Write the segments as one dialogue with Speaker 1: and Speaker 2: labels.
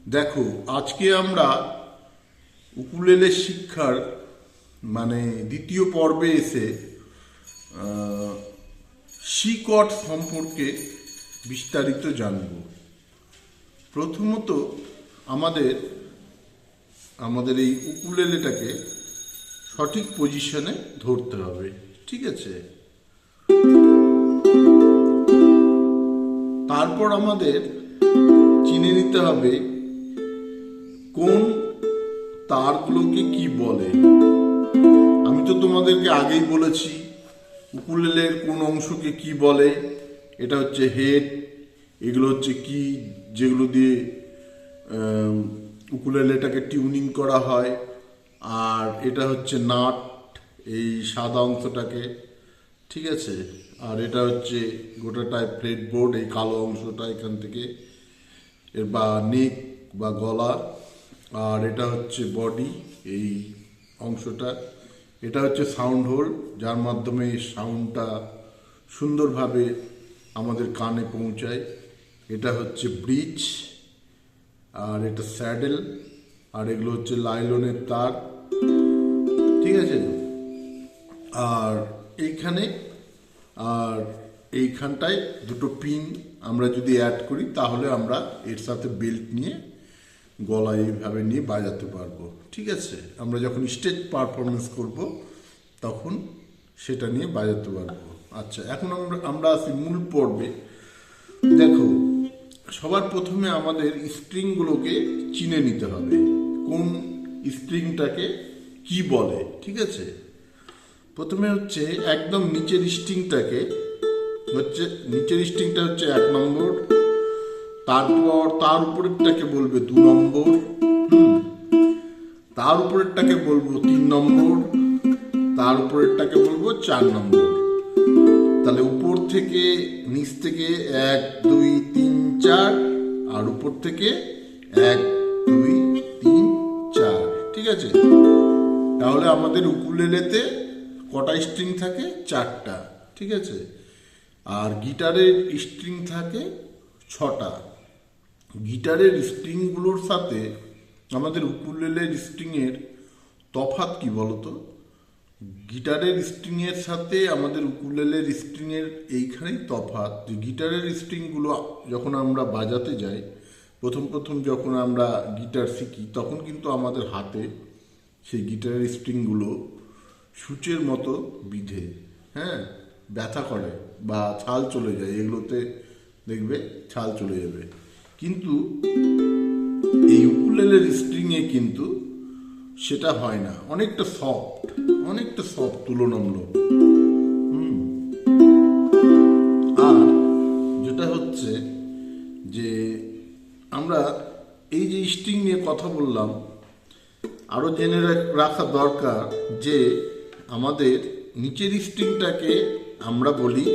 Speaker 1: দেখো, আজকে আমরা উকুলেলে শিক্ষার দ্বিতীয় পর্বে এসে সি কর্ড সম্পর্কে বিস্তারিত জানব। প্রথমত আমাদের আমাদের এই উকুলেলেটাকে সঠিক পজিশনে ধরতে হবে, ঠিক আছে? তারপর আমাদের চিনে নিতে হবে কোন তারগুলোকে কি বলে। আমি তো তোমাদেরকে আগেই বলেছি উকুলেলের কোন অংশকে কি বলে। এটা হচ্ছে হেড, এগুলো হচ্ছে কি যেগুলো দিয়ে উকুলেলেটাকে টিউনিং করা হয়, আর এটা হচ্ছে নাট, এই সাদা অংশটাকে, ঠিক আছে? আর এটা হচ্ছে গোটাটায় ফ্লেট বোর্ড, এই কালো অংশটা এখান থেকে এর বা নেক বা গলা। আর এটা হচ্ছে বডি, এই অংশটা। এটা হচ্ছে সাউন্ড হোল, যার মাধ্যমে সাউন্ডটা সুন্দরভাবে আমাদের কানে পৌঁছায়। এটা হচ্ছে ব্রিজ, আর এটা স্যাডেল, আর এগুলো হচ্ছে লাইলনের তার, ঠিক আছে? আর এইখানটায় দুটো পিন আমরা যদি অ্যাড করি তাহলে আমরা এর সাথে বেল্ট নিয়ে গলায় এইভাবে নিয়ে বাজাতে পারবো, ঠিক আছে? আমরা যখন স্টেজ পারফরমেন্স করব তখন সেটা নিয়ে বাজাতে পারবো। আচ্ছা, এখন আমরা আসি মূল পর্বে। দেখো, সবার প্রথমে আমাদের স্ট্রিংগুলোকে চিনে নিতে হবে কোন স্ট্রিংটাকে কি বলে, ঠিক আছে? প্রথমে হচ্ছে একদম নিচের স্ট্রিংটা হচ্ছে 1 নম্বর, তারপর তার উপরেরটাকে বলবে 2 নম্বর, তার উপরেরটাকে বলবো 3 নম্বর, তার উপরেরটাকে বলবো 4 নম্বর। তাহলে উপর থেকে নিচ থেকে 1 2 3 4, আর উপর থেকে 1 2 3 4, ঠিক আছে? তাহলে আমাদের উকুলেলেতে কটা স্ট্রিং থাকে? 4টা, ঠিক আছে? আর গিটারের স্ট্রিং থাকে 6টা। গিটারের স্ট্রিংগুলোর সাথে আমাদের উকুলেলের স্ট্রিংয়ের তফাৎ কি বলতো? গিটারের স্ট্রিংয়ের সাথে আমাদের উকুলেলের স্ট্রিংয়ের এইখানেই তফাৎ যে গিটারের স্ট্রিংগুলো যখন আমরা বাজাতে যাই, প্রথম যখন আমরা গিটার শিখি, তখন কিন্তু আমাদের হাতে সেই গিটারের স্ট্রিংগুলো সূচের মতো বিঁধে, হ্যাঁ, ব্যথা করে বা ছাল চলে যায়। এগুলোতে দেখবে ছাল চলে যাবে। কিন্তু এই উকুলেলের স্ট্রিংয়ে কিন্তু সেটা হয় না, অনেকটা সফট তুলনামূলক। আর যেটা হচ্ছে যে আমরা এই যে স্ট্রিং নিয়ে কথা বললাম, আরো জেনে রাখা দরকার যে আমাদের নিচের স্ট্রিংটাকে আমরা বলি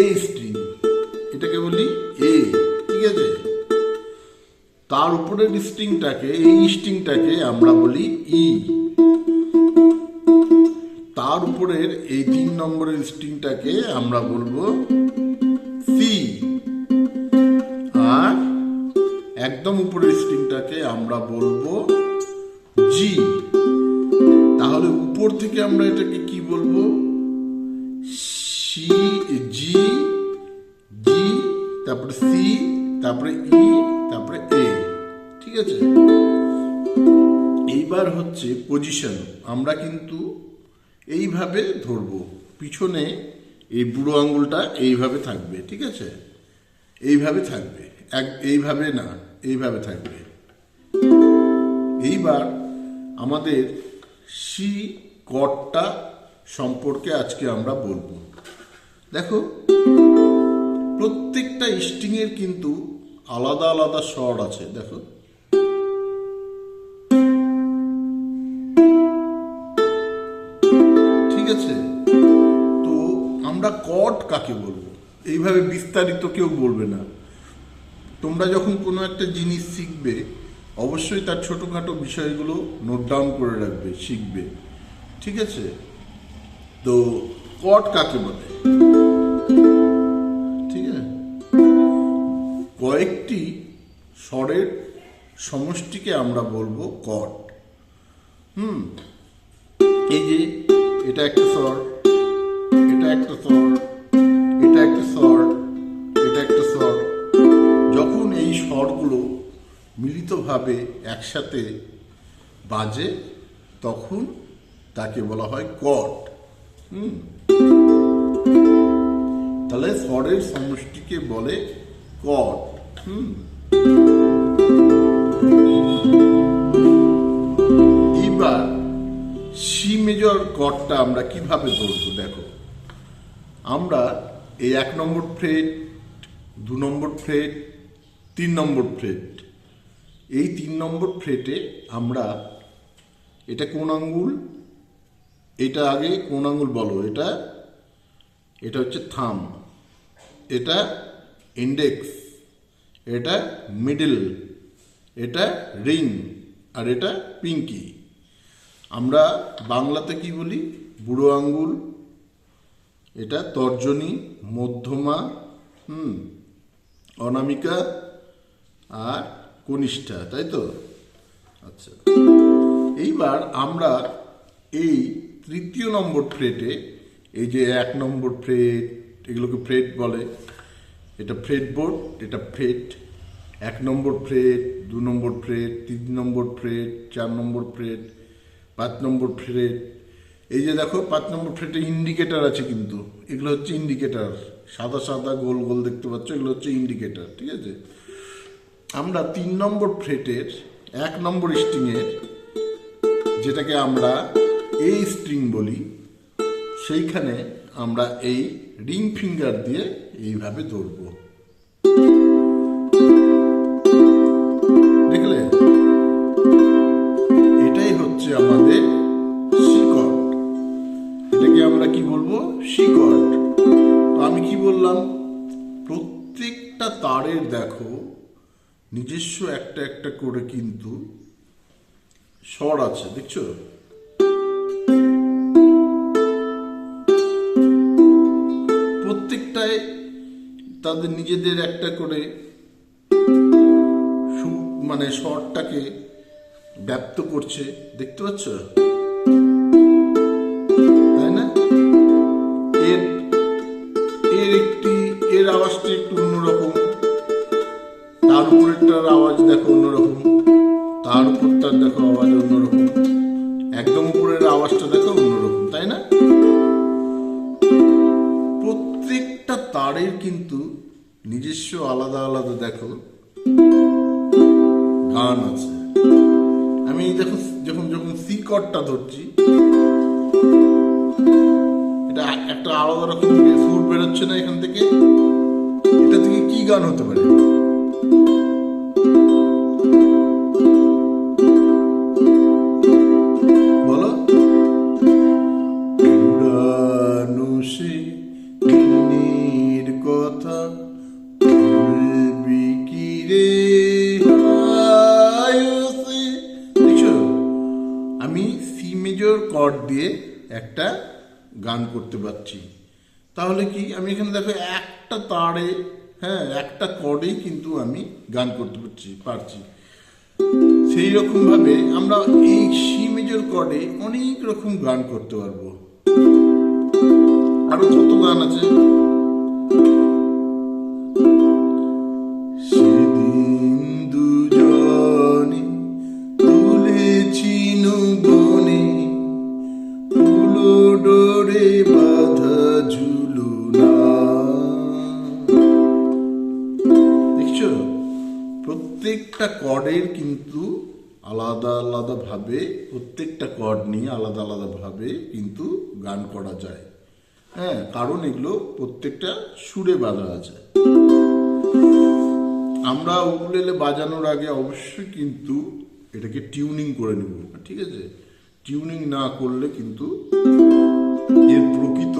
Speaker 1: এ স্ট্রিং, এটাকে বলি এ, ঠিক আছে? তার উপরের স্ট্রিংটাকে, এই স্ট্রিংটাকে আমরা বলি ই। তার উপরের এই 3 নম্বরের স্ট্রিংটাকে আমরা বলবো সি, আর একদম উপরের স্ট্রিংটাকে আমরা বলবো জি। তাহলে উপর থেকে আমরা এটাকে কি বলবো? সি, জি, জি, তারপরে সি, তারপরে ই, তারপরে এ, ঠিক আছে? এইবার হচ্ছে পজিশন। আমরা কিন্তু এইভাবে ধরবো, পিছনে এই বুড়ো আঙ্গুলটা এইভাবে থাকবে, ঠিক আছে? এইভাবে থাকবে, এইভাবে না, এইভাবে থাকবে। এইবার আমাদের সি কর্ডটা সম্পর্কে আজকে আমরা বলবো। দেখো, প্রত্যেকটা স্ট্রিংয়ের কিন্তু আলাদা আলাদা স্বর আছে। দেখো, ঠিক আছে? তো আমরা কর্ড কাকে বলবো এইভাবে বিস্তারিত কেউ বলবে না। তোমরা যখন কোনো একটা জিনিস শিখবে, অবশ্যই তার ছোটোখাটো বিষয়গুলো নোট ডাউন করে রাখবে, শিখবে, ঠিক আছে? তো কর্ড কাকে বলে, ঠিক আছে? কয়েকটি স্বরের সমষ্টিকে আমরা বলবো কর্ড। এই যে এটা একটা স্বর, এটা একটা স্বর, এটা একটা স্বর, এটা একটা স্বর। যখন এই স্বরগুলো মিলিতভাবে একসাথে বাজে তখন তাকে বলা হয় কর্ড। তাহলে স্বরের সমষ্টিকে বলে কর্ড। এবার সি মেজর কর্ডটা আমরা কিভাবে ধরবো দেখো। আমরা এই 1 নম্বর ফ্রেট, 2 নম্বর ফ্রেট, 3 নম্বর ফ্রেট, এই 3 নম্বর ফ্রেটে আমরা, এটা কোন আঙ্গুল, এটা আগে কোন আঙ্গুল বলো, এটা এটা হচ্ছে থাম, এটা ইন্ডেক্স, এটা মিডল, এটা রিং, আর এটা পিঙ্কি। আমরা বাংলাতে কি বলি, বুড়ো আঙ্গুল, এটা তর্জনী, মধ্যমা, অনামিকা আর কনিষ্ঠা, তাই তো? আচ্ছা, এইবার আমরা এই 3য় নম্বর ফ্রেটে, এই যে 1 নম্বর ফ্রেট, এগুলোকে ফ্রেট বলে, এটা ফ্রেট বোর্ড, এটা ফ্রেট, 1 নম্বর ফ্রেট, 2 নম্বর ফ্রেট, 3 নম্বর ফ্রেট, 4 নম্বর ফ্রেট, 5 নম্বর ফ্রেট। এই যে দেখো 5 নম্বর ফ্রেটে ইন্ডিকেটর আছে, কিন্তু এগুলো হচ্ছে ইন্ডিকেটর, সাদা সাদা গোল গোল দেখতে পাচ্ছ, এগুলো হচ্ছে ইন্ডিকেটর, ঠিক আছে? আমরা 3 নম্বর ফ্রেটের 1 নম্বর স্ট্রিংয়ের, যেটাকে আমরা এই স্ট্রিং বলি, সেইখানে আমরা এই রিং ফিঙ্গার দিয়ে এইভাবে ধরব। দেখলে, এটাই হচ্ছে আমাদের সি কর্ড। এটাকে আমরা কি বলবো, সি কর্ড। তো আমি কি বললাম, প্রত্যেকটা তারের দেখো নিজস্ব একটা একটা করে কিন্তু স্বর আছে, দেখছো? প্রত্যেকটায় তাদের নিজেদের একটা করে মানে স্বরটাকে ব্যক্ত করছে, দেখতে পাচ্ছ, তাই না? এর আওয়াজটা একটু অন্যরকম, তার উপরেরটার আওয়াজ দেখো অন্যরকম, তার উপরটার দেখো আওয়াজ অন্যরকম, একদম উপরের আওয়াজটা দেখো অন্যরকম, তাই না? প্রত্যেকটা তারের কিন্তু নিজস্ব আলাদা আলাদা দেখো গান আছে। আমি দেখো যখন যখন সি কর্ডটা ধরছি, এটা একটা আলাদা রকম সুর বেরোচ্ছে না এখান থেকে? এটা থেকে কি গান হতে পারে? বলো। পুরানো সে দিনের কথা বলবি কি রে, দেখছো? আমি সি মেজর কর্ড দিয়ে একটা গান করতে পারছি। তাহলে কি, আমি এখানে দেখো একটা তারে, একটা কর্ডেই কিন্তু আমি গান করতে পারছি। সেই রকম ভাবে আমরা এই সি মেজর কর্ডে অনেক রকম গান করতে পারবো। আরো কত গান আছে। সেদিন দুজনে তুলেছি বনে, ফুলো ডোরে বাঁধা ঝুলনা। দেখছো, প্রত্যেকটা কর্ডের কিন্তু আলাদা আলাদা ভাবে, প্রত্যেকটা কর্ড নিয়ে আলাদা আলাদা ভাবে কিন্তু গান করা যায়। কারণ এগুলো প্রত্যেকটা সুরে বাঁধা আছে। আমরা উকুলেলে বাজানোর আগে অবশ্যই কিন্তু এটাকে টিউনিং করে নেব, ঠিক আছে? টিউনিং না করলে কিন্তু এর প্রকৃত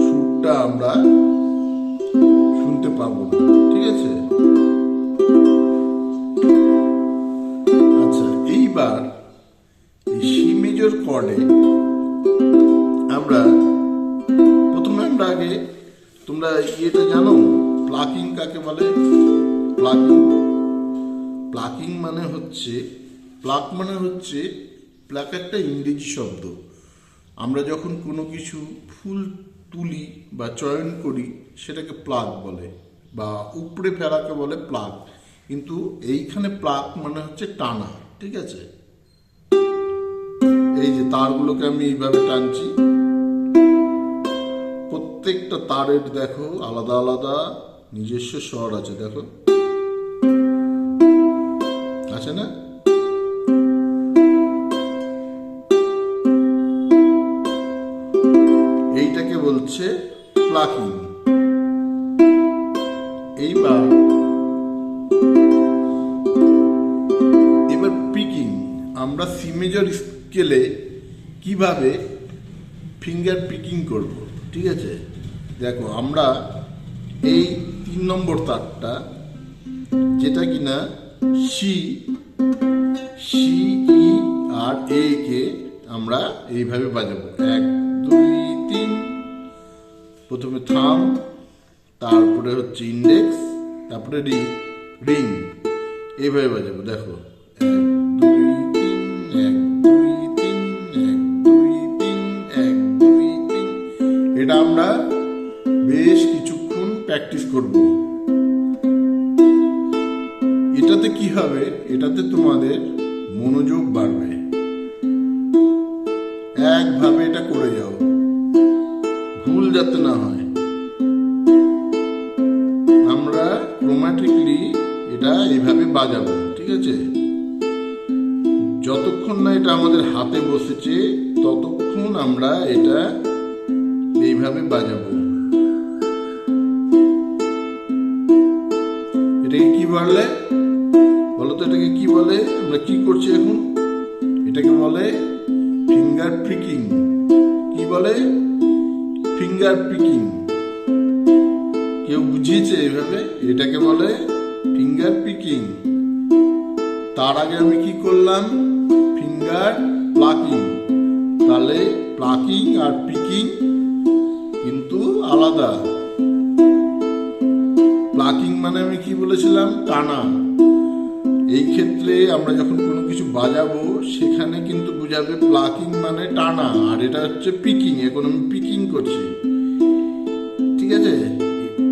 Speaker 1: সুরটা আমরা শুনতে পাবো না, ঠিক আছে? আচ্ছা, এইবার এই সি মেজর কর্ডে আমরা প্রথমে আগে, তোমরা এটা জানো প্লাকিং কাকে বলে? প্লাকিং প্লাকিং মানে হচ্ছে, প্লাক মানে হচ্ছে, প্লাক একটা ইংরেজি শব্দ। আমরা যখন কোনো কিছু ফুল তুলি বা চয়ন করি সেটাকে প্লাক বলে, বা উপড়ে ফেলাকে বলে প্লাক। কিন্তু এইখানে প্লাক মানে হচ্ছে টানা, ঠিক আছে? এই যে তারগুলোকে আমি এইভাবে টানছি, প্রত্যেকটা তারের দেখো আলাদা আলাদা নিজস্ব স্বর আছে, দেখো আছে না? এইটাকে বলছে প্লাকিং। এবার পিকিং। আমরা সি মেজর স্কেলে কিভাবে ফিঙ্গার পিকিং করব, ঠিক আছে? দেখো, আমরা এই 3 নম্বর তারটা, যেটা কিনা সি ই আর এ কে আমরা এইভাবে বাজাবো, 1 2 3। প্রথমে থাম, তারপরে হচ্ছে ইন্ডেক্স, তারপরে রিং, এইভাবে বাজাবো। দেখো, 1 2 3 1 2 3 1 2 3 1 2 3। এটা আমরা বেশ কিছুক্ষণ প্র্যাকটিস করব। এটাতে কি হবে, এটাতে তোমাদের মনোযোগ বাড়বে। একভাবে এটা করে যাও, ভুল যাতে না হয়। আমরা ক্রোম্যাটিকলি এটা এইভাবে বাজাবো, ঠিক আছে? যতক্ষণ না এটা আমাদের হাতে বসেছে ততক্ষণ আমরা এটা এইভাবে বাজাবো। এটাকে কি বলে বলো তো? এটাকে কি বলে? আমরা কি করছি এখন? এটাকে বলে ফিঙ্গার পিকিং। কি বলে? Finger picking. কেউ বুঝিয়েছে এইভাবে? এটাকে বলে ফিঙ্গার পিকিং। তার আগে আমি কি করলাম? Finger plucking. তাহলে প্লাকিং আর পিকিং কিন্তু আলাদা। প্লাকিং মানে আমি কি বলেছিলাম? টানা। এই ক্ষেত্রে আমরা যখন কোনো কিছু বাজাবো সেখানে কিন্তু বুঝাবে প্লাকিং মানে টানা, আর এটা হচ্ছে পিকিং। এখন আমি পিকিং করছি, ঠিক আছে?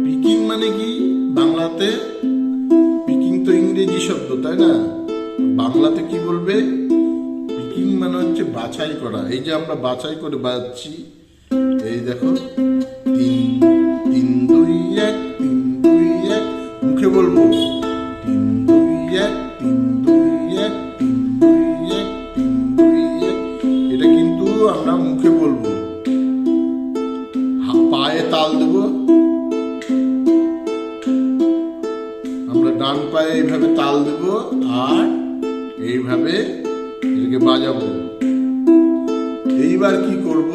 Speaker 1: পিকিং মানে কি বাংলাতে? পিকিং তো ইংরেজি শব্দ, তাই না? বাংলাতে কি বলবে? পিকিং মানে হচ্ছে বাছাই করা। এই যে আমরা বাছাই করে বাজাচ্ছি, এই দেখো 3 3 2 1 3 2 1। মুখে বলবো 3 2 1 3 2 1 3 2 1 3 2 1। এটা কিন্তু আমরা মুখে বলবো। পায়ে তাল দেব, আমরা ডান পায়ে এইভাবে তাল দেব আর এইভাবে এটাকে বাজাবো। এইবার কি করব?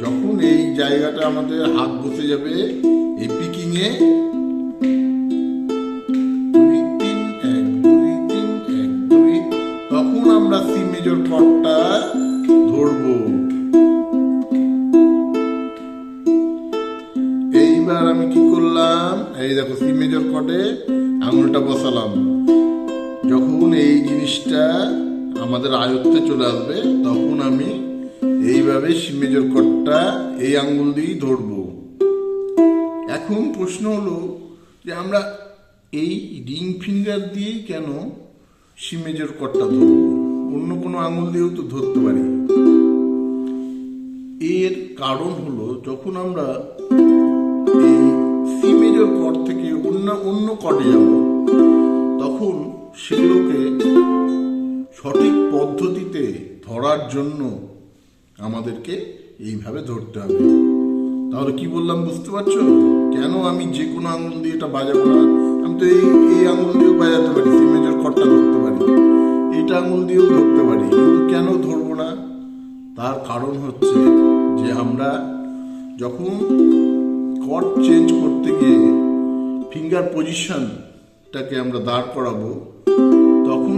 Speaker 1: যখন এই জায়গাটা আমাদের হাত বসে যাবে এই পিকিং এ, 2 3 1 2 3 1 2, তখন আমরা সি মেজর কর্ডটা ধরবো। এইবার আমি কি করলাম? এই দেখো, সি মেজর কর্ডে আঙুলটা বসালাম। যখন এই জিনিসটা আমাদের আয়ত্তে চলে আসবে তখন আমি এইভাবে সি মেজর কর্ডটা এই আঙ্গুল দিয়েই ধরবো। এখন প্রশ্ন হলো যে আমরা এই রিং ফিঙ্গার দিয়েই কেন সি মেজর কর্ডটা ধরবো? অন্য কোনো আঙ্গুল দিয়েও তো ধরতে পারি। এর কারণ হলো, যখন আমরা এই সি মেজর কর্ড থেকে অন্য কর্ডে যাব তখন সেগুলোকে সঠিক পদ্ধতিতে ধরার জন্য আমাদেরকে এইভাবে ধরতে হবে। তাহলে কি বললাম বুঝতে পারছো? কেন আমি যে কোনো আঙুল দিয়ে এটা বাজাবো না? আমি তো এই আঙুল দিয়েও বাজাতে পারি, সি মেজর কর্ডটা ধরতে পারি, এইটা আঙুল দিয়েও ধরতে পারি, কিন্তু কেন ধরবো না? তার কারণ হচ্ছে যে আমরা যখন কর্ড চেঞ্জ করতে গিয়ে ফিঙ্গার পজিশনটাকে আমরা দাঁড় করাবো, তখন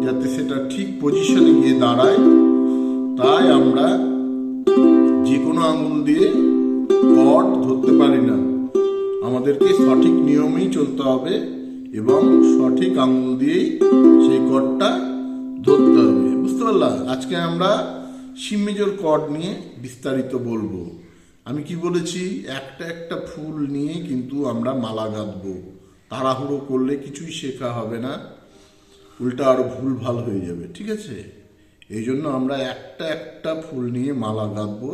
Speaker 1: যাতে সেটা ঠিক পজিশনে গিয়ে দাঁড়ায়, তাই আমরা যে কোনো আঙুল দিয়ে কর্ড ধরতে পারি না। আমাদেরকে সঠিক নিয়মেই চলতে হবে এবং সঠিক আঙুল দিয়েই সেই কর্ডটা ধরতে হবে। বুঝতে পারলা? আজকে আমরা সি মেজর কর্ড নিয়ে বিস্তারিত বলবো। আমি কি বলেছি, একটা একটা ফুল নিয়ে কিন্তু আমরা মালা গাঁথবো। তাড়াহুড়ো করলে কিছুই শেখা হবে না, উল্টা আরো ভুল ভাল হয়ে যাবে। ঠিক আছে? এই জন্য আমরা একটা একটা ফুল নিয়ে মালা গাঁথবো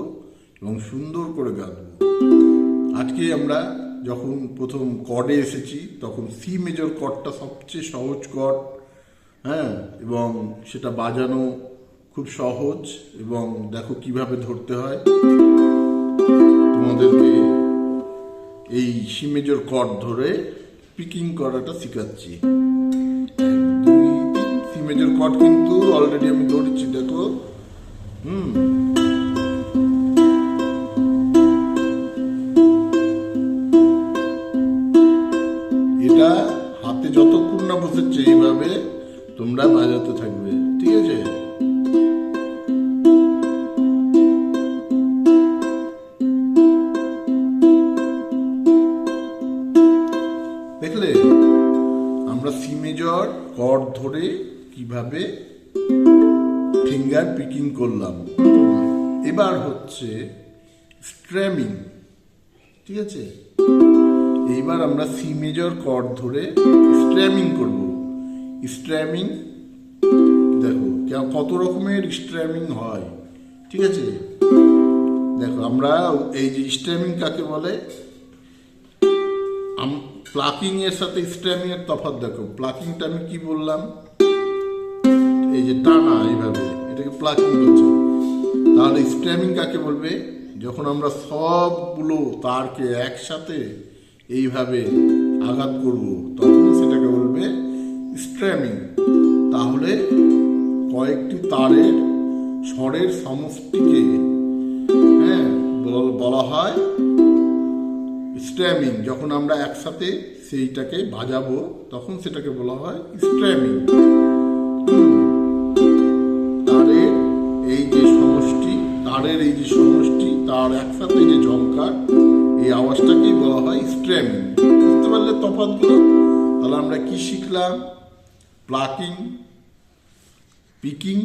Speaker 1: এবং সুন্দর করে গাঁথবো। আজকে আমরা যখন প্রথম কর্ডে এসেছি তখন সি মেজর কর্ডটা সবচেয়ে সহজ কর্ড, হ্যাঁ, এবং সেটা বাজানো খুব সহজ। এবং দেখো কিভাবে ধরতে হয়। তোমাদেরকে এই সি মেজর কর্ড ধরে পিকিং করাটা শিখাচ্ছি। সি মেজর কর্ড কিন্তু অলরেডি আমি ধরেছি, দেখো। এটা হাতে যতক্ষণ না বসেছে এইভাবে তোমরা বাজাতে থাকবে। ঠিক আছে? দেখলে আমরা সি মেজর কর্ড ধরে কিভাবে ফিঙ্গার পিকিং করলাম। এবার হচ্ছে স্ট্র্যামিং। ঠিক আছে? এইবার আমরা সি মেজর কর্ড ধরে স্ট্র্যামিং করব। স্ট্র্যামিং দেখো কত রকমের স্ট্র্যামিং হয়। ঠিক আছে? দেখো আমরা এই যে স্ট্র্যামিং কাকে বলে, প্লাকিং এর সাথে স্ট্র্যামিং এর তফাৎ দেখো। প্লাকিংটা আমি কি বললাম, এই যে টানা, এইভাবে এটাকে প্লাকিং বলছে। তাহলে স্ট্র্যামিং কাকে বলবে, যখন আমরা সবগুলো তারকে একসাথে এইভাবে আঘাত করব তখন সেটাকে বলবে স্ট্র্যামিং। তাহলে কয়েকটি তারের স্বরের সমষ্টিকে, হ্যাঁ, বলা হয় স্ট্র্যামিং। যখন আমরা একসাথে সেইটাকে বাজাবো তখন সেটাকে বলা হয় স্ট্র্যামিং। তারের এই যে সমষ্টি, তার একসাথে যে ঝংকার, এই আওয়াজটাকেই বলা হয় স্ট্র্যামিং। বুঝতে পারলে তফাৎগুলো? তাহলে আমরা কি শিখলাম? প্লাকিং, পিকিং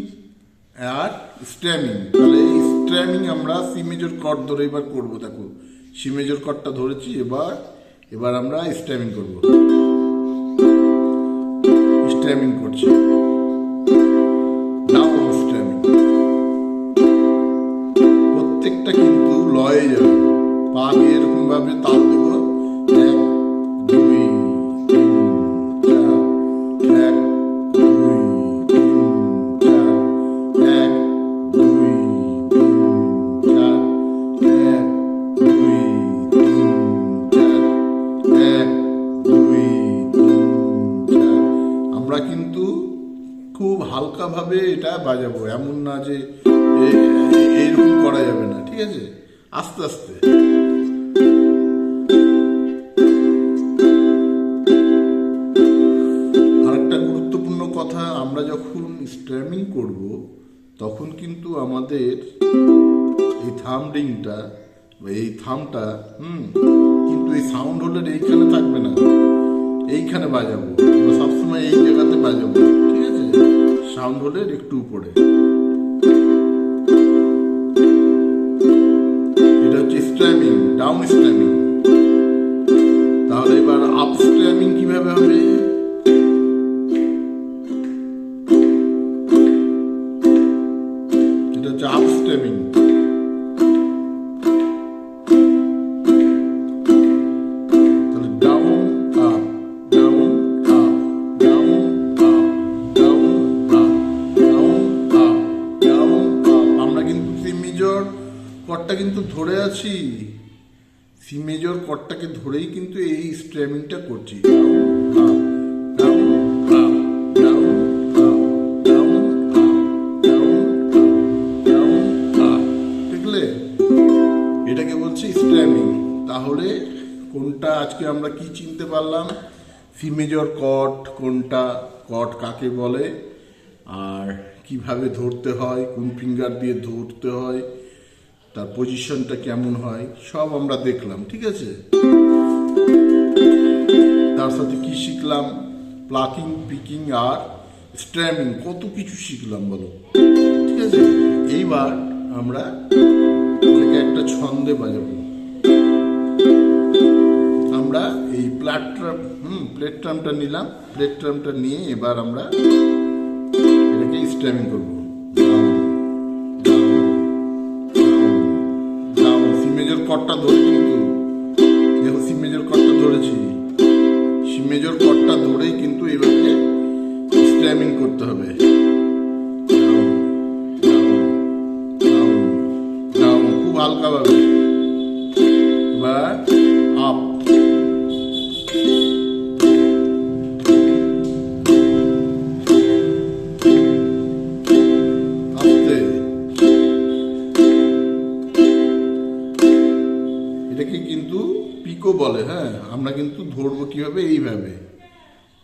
Speaker 1: আর স্ট্র্যামিং। তাহলে এই স্ট্র্যামিং আমরা সি মেজর কর্ড ধরে এবার করবো। দেখো সি মেজর কর্ডটা ধরেছি, এবার আমরা স্ট্র্যামিং করব। স্ট্র্যামিং করছি, ডাউন স্ট্র্যামিং। প্রত্যেকটা কিন্তু লয়ে যাবে। পা দিয়ে এরকম ভাবে তাল দেব, 1 2 3 4, 1 2 3 4, 1 2 3 4, 1 2 3 4, 1 2 3 4। আমরা কিন্তু খুব হালকা ভাবে এটা বাজাবো, এমন না যে এইরকম করা যাবে না। ঠিক আছে? আস্তে আস্তে। আরেকটা গুরুত্বপূর্ণ কথা, আমরা যখন স্ট্র্যামিং করব তখন কিন্তু আমাদের এই থাম রিংটা বা এই থামটা কিন্তু এই সাউন্ড হোলের এইখানে থাকবে না, এইখানে বাজাবো। আমরা সবসময় এই জায়গাতে বাজাবো। ঠিক আছে? সাউন্ড হোলের একটু উপরে। এটা হচ্ছে স্ট্র্যামিং, ডাউন স্ট্র্যামিং। তাহলে এবার আপ স্ট্র্যামিং কিভাবে হবে? এটা হচ্ছে আপ স্ট্র্যামিং। তাহলে down up, down up, down up, down up, down up, down up. আমরা কিন্তু সি মেজর কর্ডটা কিন্তু ধরে আছি। সি মেজর কর্ডটাকে ধরেই কিন্তু এই স্ট্র্যামিংটা করছি। দেখলে? এটাকে বলছি স্ট্র্যামিং। তাহলে কোনটা আজকে আমরা কি চিনতে পারলাম? সি মেজর কর্ড কোনটা, কর্ড কাকে বলে, আর কিভাবে ধরতে হয়, কোন ফিঙ্গার দিয়ে ধরতে হয়, তার পজিশনটা কেমন হয়, সব আমরা দেখলাম। ঠিক আছে? তার সাথে কি শিখলাম, প্লাকিং, পিকিং আর স্ট্র্যামিং, কত কিছু শিখলাম বলো। ঠিক আছে, এইবার আমরা এটাকে একটা ছন্দে বাজাবো। আমরা এই প্লেটট্রামটা নিলাম, প্লেটট্রামটা নিয়ে এবার আমরা এটাকে স্ট্র্যামিং করবো। সি মেজর কর্ডটা ধরে, কিন্তু দেখো সি মেজর কর্ডটা ধরেছি, সি মেজর কর্ডটা ধরেই কিন্তু এভাবে স্ট্র্যামিং করতে হবে। খুব হালকা ভাবে। এবার আপ, আস্তে। এটাকে কিন্তু পিকো বলে। হ্যাঁ, আমরা কিন্তু ধরবো কিভাবে, এইভাবে,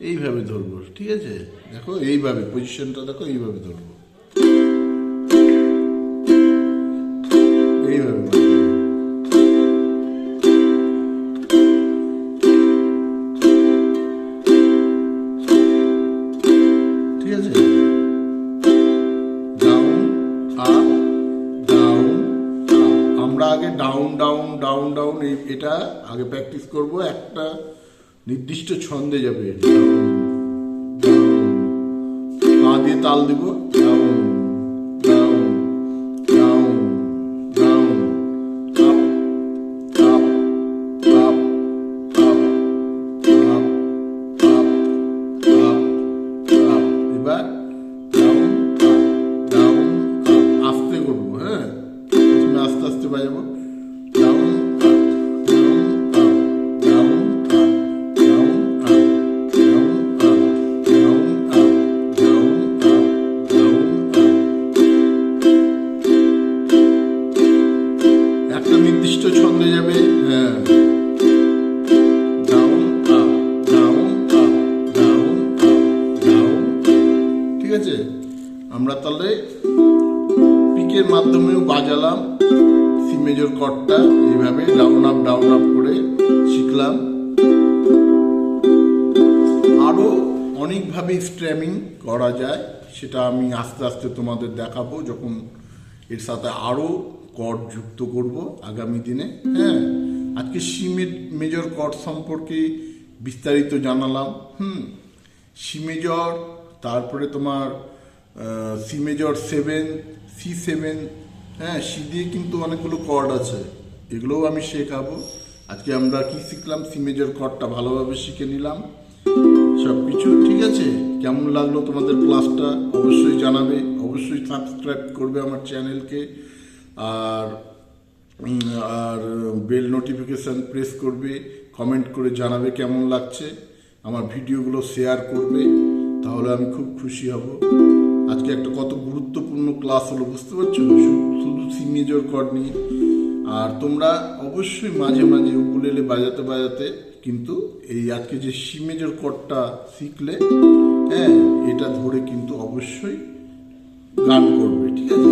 Speaker 1: এইভাবে ধরবো। ঠিক আছে, দেখো এইভাবে পজিশনটা দেখো, এইভাবে ধরবো, এইভাবে। ঠিক আছে, ডাউন আপ, ডাউন আপ। আমরা আগে ডাউন ডাউন ডাউন ডাউন এটা আগে প্র্যাকটিস করব। একটা নির্দিষ্ট ছন্দে যাবে, পা দিয়ে তাল দিব, down down down down, up up up up up up up up. এবার ডাউন আপ, ডাউন আপ, আস্তে করবো। হ্যাঁ, প্রথমে আস্তে আস্তে বাজাবো। Down up, down up, down up, down up, down up, down up, down up, down up. একটা নির্দিষ্ট ছন্দে যাবে। হ্যাঁ, down up, down up, down up, down. ঠিক আছে, আমরা তাহলে পিকের মাধ্যমেও বাজালাম সি মেজর কর্ডটা, এইভাবে ডাউন আপ করে শিখলাম। আরো অনেকভাবে স্ট্র্যামিং করা যায়, সেটা আমি আস্তে আস্তে তোমাদের দেখাবো যখন এর সাথে আরো কর্ড যুক্ত করব আগামী দিনে। হ্যাঁ, আজকে সি মেজর কর্ড সম্পর্কে বিস্তারিত জানালাম। সি মেজর, তারপরে তোমার সি মেজর 7, C7। হ্যাঁ, সি দিয়ে কিন্তু অনেকগুলো কর্ড আছে, এগুলোও আমি শেখাবো। আজকে আমরা কি শিখলাম, সি মেজর কর্ডটা ভালোভাবে শিখে নিলাম সব কিছু। ঠিক আছে, কেমন লাগলো তোমাদের ক্লাসটা অবশ্যই জানাবে, অবশ্যই সাবস্ক্রাইব করবে আমার চ্যানেলকে, আর আর বেল নোটিফিকেশান প্রেস করবে, কমেন্ট করে জানাবে কেমন লাগছে, আমার ভিডিওগুলো শেয়ার করবে, তাহলে আমি খুব খুশি হব। আজকে একটা কত গুরুত্বপূর্ণ ক্লাস হলো, বুঝতে পারছো, শুধু সি মেজর কর্ড নিয়ে। আর তোমরা অবশ্যই মাঝে মাঝে উকুলেলে বাজাতে বাজাতে কিন্তু এই আজকে যে সি মেজর কর্ডটা শিখলে, হ্যাঁ, এটা ধরে কিন্তু অবশ্যই গান করবে। ঠিক আছে,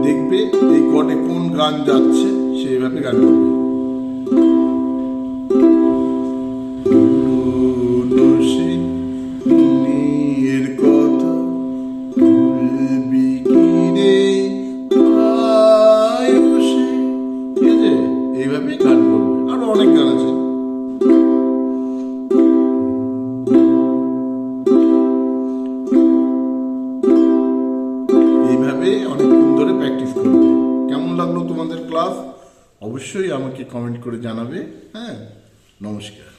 Speaker 1: দেখবে এই কর্ডে কোন গান যাচ্ছে, সেইভাবে গান করবে। এইভাবে গান করবে, আরো অনেক গান আছে। এইভাবে অনেকক্ষণ ধরে প্র্যাকটিস করবে। কেমন লাগলো তোমাদের ক্লাস অবশ্যই আমাকে কমেন্ট করে জানাবে। হ্যাঁ, নমস্কার।